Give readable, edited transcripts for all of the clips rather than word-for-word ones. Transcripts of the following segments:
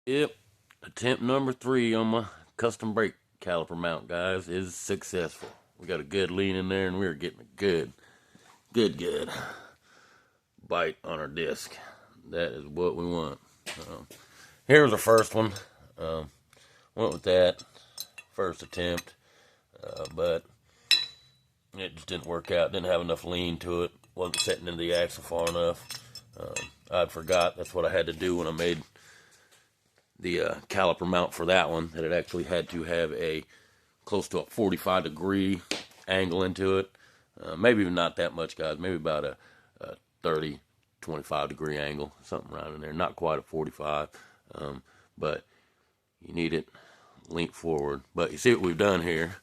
Yep, attempt number 3 on my custom brake caliper mount, guys, is successful. We got a good lean in there, and we're getting a good bite on our disc. That is what we want. Here's our first one. Um, Went with that first attempt, but it just didn't work out. Didn't have enough lean to it. Wasn't setting into the axle far enough. I forgot that's what I had to do when I made the caliper mount for that one, that it actually had to have a close to a 45-degree angle into it. Maybe even not that much, guys. Maybe about a 30, 25-degree angle, something around in there. Not quite a 45, but you need it leaned forward. But you see what we've done here.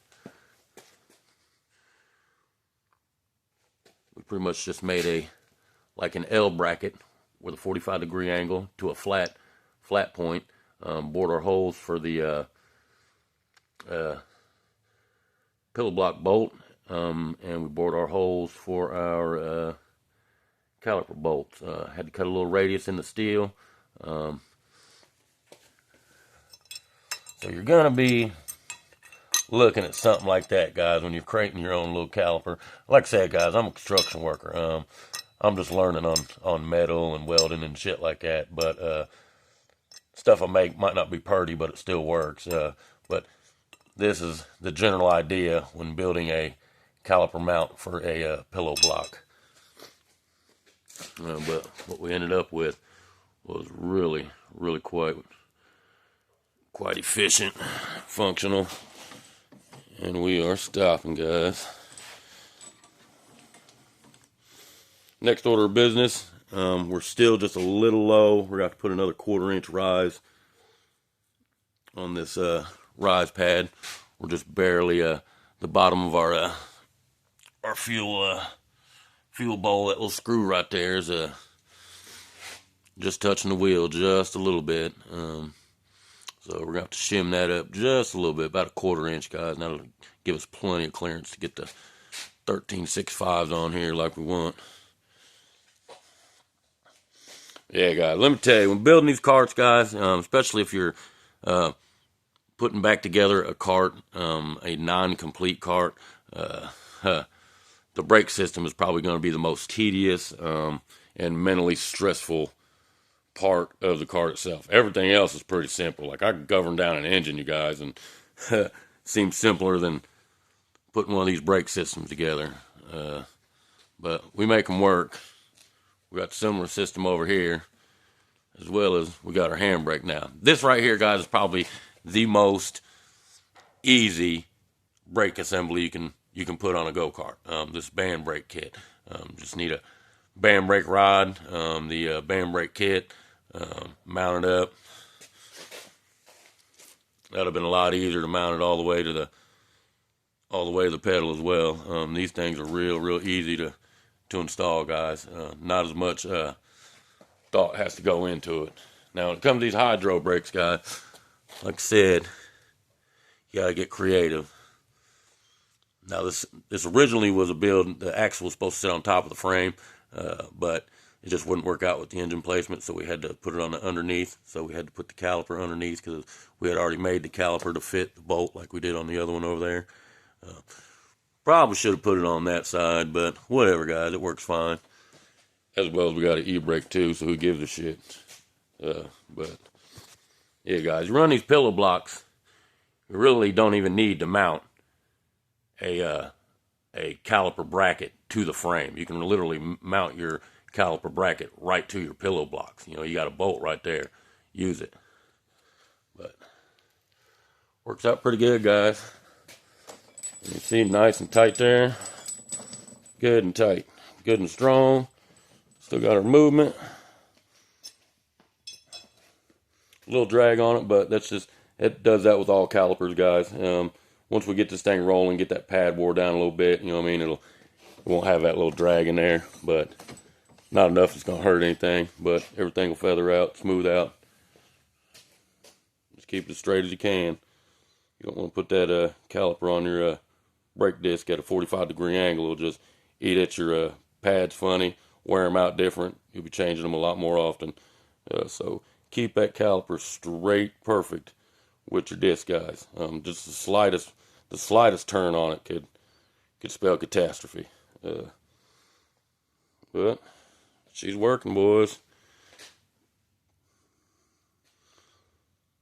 We pretty much just made like an L bracket with a 45-degree angle to a flat point. Bored our holes for the pillow block bolt, and we bored our holes for our caliper bolts. Had to cut a little radius in the steel. So you're going to be looking at something like that, guys, when you're creating your own little caliper. Like I said, guys, I'm a construction worker. I'm just learning on metal and welding and shit like that. But stuff I make might not be pretty, but it still works. But this is the general idea when building a caliper mount for a pillow block. But what we ended up with was really quite efficient, functional, and we are stopping, guys. Next order of business, we're still just a little low. We're going to have to put another 1/4-inch rise on this rise pad. We're just barely the bottom of our fuel bowl. That little screw right there is just touching the wheel just a little bit. So we're going to have to shim that up just a little bit, about a 1/4 inch, guys. And that'll give us plenty of clearance to get the 13.65s on here like we want. Yeah, guys, let me tell you, when building these carts, guys, especially if you're putting back together a cart, a non-complete cart, the brake system is probably going to be the most tedious and mentally stressful part of the cart itself. Everything else is pretty simple. Like, I can govern down an engine, you guys, and it seems simpler than putting one of these brake systems together. But we make them work. We got a similar system over here, as well as we got our handbrake now. This right here, guys, is probably the most easy brake assembly you can put on a go-kart. This band brake kit. Just need a band brake rod, the band brake kit, mount it up. That'd have been a lot easier to mount it all the way to the pedal as well. These things are real easy to install, guys. Not as much thought has to go into it. Now, when it comes to these hydro brakes, guys, like I said, you gotta get creative. Now, this originally was a build. The axle was supposed to sit on top of the frame, but it just wouldn't work out with the engine placement, so we had to put it on the underneath. So we had to put the caliper underneath because we had already made the caliper to fit the bolt like we did on the other one over there. Probably should have put it on that side, but whatever, guys. It works fine. As well as we got an e-brake too, so who gives a shit? But yeah, guys, you run these pillow blocks, you really don't even need to mount a caliper bracket to the frame. You can literally mount your caliper bracket right to your pillow blocks. You know, you got a bolt right there. Use it. But works out pretty good, guys. You see, nice and tight there. Good and tight. Good and strong. Still got our movement. A little drag on it, but it does that with all calipers, guys. Once we get this thing rolling, get that pad wore down a little bit, you know what I mean? It won't have that little drag in there, but not enough it's gonna hurt anything. But everything will feather out, smooth out. Just keep it as straight as you can. You don't want to put that caliper on your brake disc at a 45-degree angle. It'll just eat at your pads funny, wear them out different. You'll be changing them a lot more often. So keep that caliper straight, perfect with your disc, guys. Just the slightest turn on it could spell catastrophe. But she's working, boys.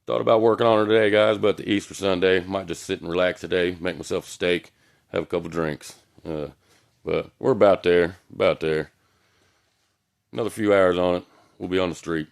Thought about working on her today, guys, but the Easter Sunday, might just sit and relax today, make myself a steak, have a couple drinks. But we're about there. Another few hours on it. We'll be on the street.